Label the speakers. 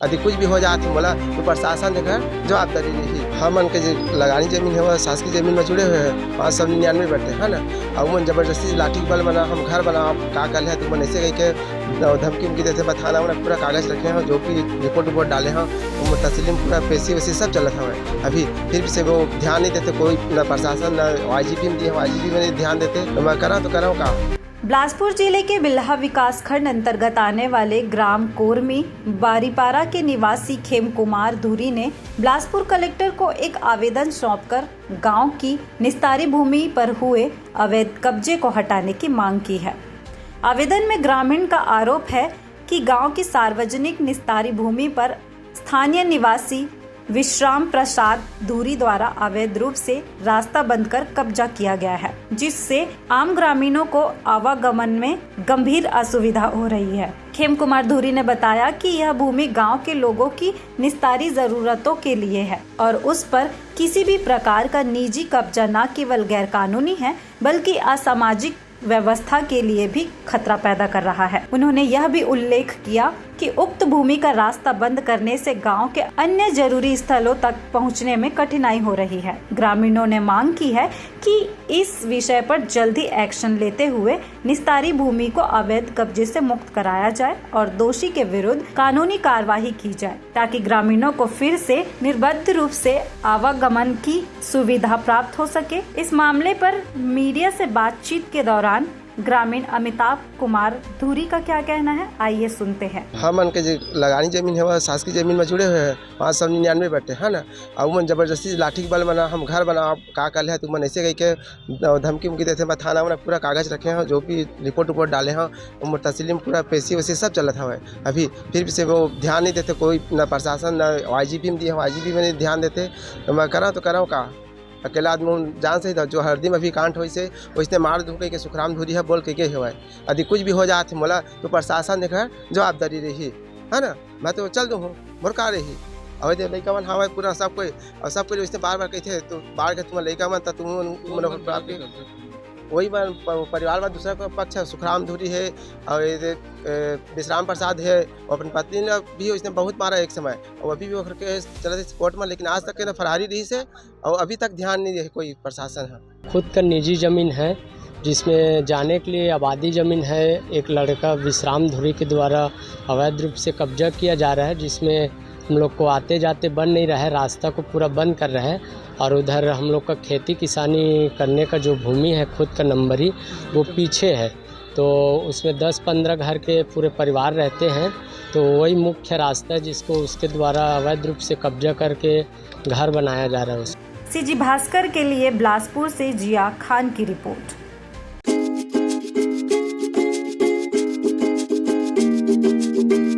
Speaker 1: यदि कुछ भी हो जात बोला तो प्रशासन देकर जवाबदारी रही। हमन के जो लगानी जमीन है वह शासकीय जमीन में जुड़े हुए हैं 599 बैठे है ना। और मन जबरदस्ती लाठी बल बना हम घर बना का कर है तो मन ऐसे कहीं के धमकी उमकी देते बताना उन्हें पूरा कागज रखे हैं जो भी रिपोर्ट डाले हैं वो तस्लीम पूरा पेशी वैसी सब चलत है। अभी फिर भी से वो ध्यान नहीं देते कोई न प्रशासन न IGP में दिए IGP में नहीं ध्यान देते तो मैं करा तो कराऊँ का।
Speaker 2: बिलासपुर जिले के बिल्हा विकासखंड अंतर्गत आने वाले ग्राम कोरमी बारीपारा के निवासी खेम कुमार धूरी ने बिलासपुर कलेक्टर को एक आवेदन सौंपकर गांव की निस्तारी भूमि पर हुए अवैध कब्जे को हटाने की मांग की है। आवेदन में ग्रामीण का आरोप है कि गांव की सार्वजनिक निस्तारी भूमि पर स्थानीय निवासी विश्राम प्रसाद धूरी द्वारा अवैध रूप से रास्ता बंद कर कब्जा किया गया है, जिससे आम ग्रामीणों को आवागमन में गंभीर असुविधा हो रही है। खेम कुमार धूरी ने बताया कि यह भूमि गांव के लोगों की निस्तारी जरूरतों के लिए है और उस पर किसी भी प्रकार का निजी कब्जा न केवल गैर कानूनी है बल्कि असामाजिक व्यवस्था के लिए भी खतरा पैदा कर रहा है। उन्होंने यह भी उल्लेख किया कि उक्त भूमि का रास्ता बंद करने से गांव के अन्य जरूरी स्थलों तक पहुंचने में कठिनाई हो रही है। ग्रामीणों ने मांग की है कि इस विषय पर जल्दी एक्शन लेते हुए निस्तारी भूमि को अवैध कब्जे से मुक्त कराया जाए और दोषी के विरुद्ध कानूनी कार्यवाही की जाए ताकि ग्रामीणों को फिर से निर्बाध रूप से आवागमन की सुविधा प्राप्त हो सके। इस मामले पर मीडिया से बातचीत के दौरान ग्रामीण अमिताभ कुमार धूरी का क्या कहना है, आइए सुनते हैं।
Speaker 1: हमन के जो लगानी जमीन है वह शासकीय जमीन में जुड़े हुए हैं 599 बैठे है ना। और मन जबरदस्ती लाठी बल बना हम घर बना का कर है तो मन ऐसे कहीं के धमकी उमकी देते बताना उन्हें पूरा कागज रखे हैं जो भी रिपोर्ट डाले हैं वो तस्लीम पूरा पेशी वैसी सब चलत है। अभी फिर भी से वो ध्यान नहीं देते कोई न प्रशासन न IGP में दिए IGP में नहीं ध्यान देते तो मैं करा तो कराऊँ का। अकेला आदमी जान सही था जो हरदी में भी कांड हो से वैसे मार धो के सुखराम धूरी है बोल के हुआ है। यदि कुछ भी हो जाते बोला तो प्रशासन देकर जवाबदारी रही है ना। मैं तो चल दूँ मोर का रही और लड़का मन हवा पूरा सब कोई और सब कोई वैसे बार बार कहते तो बार के तुम लड़का मन तुम वही परिवार में दूसरा पक्ष है सुखराम धूरी है और विश्राम प्रसाद है और अपनी पत्नी ने भी उसने बहुत मारा एक समय और अभी भी वो करके चले थे कोर्ट में, लेकिन आज तक ना फरारी रही से और अभी तक ध्यान नहीं दे कोई प्रशासन है।
Speaker 3: खुद का निजी ज़मीन है जिसमें जाने के लिए आबादी ज़मीन है। एक लड़का विश्राम धूरी के द्वारा अवैध रूप से कब्जा किया जा रहा है जिसमें हम लोग को आते जाते बन नहीं रहा है, रास्ता को पूरा बंद कर रहा है। और उधर हम लोग का खेती किसानी करने का जो भूमि है खुद का नंबरी वो पीछे है, तो उसमें 10-15 घर के पूरे परिवार रहते हैं। तो वही मुख्य रास्ता है जिसको उसके द्वारा अवैध रूप से कब्जा करके घर बनाया जा रहा है।
Speaker 2: CG भास्कर के लिए बिलासपुर से जिया खान की रिपोर्ट।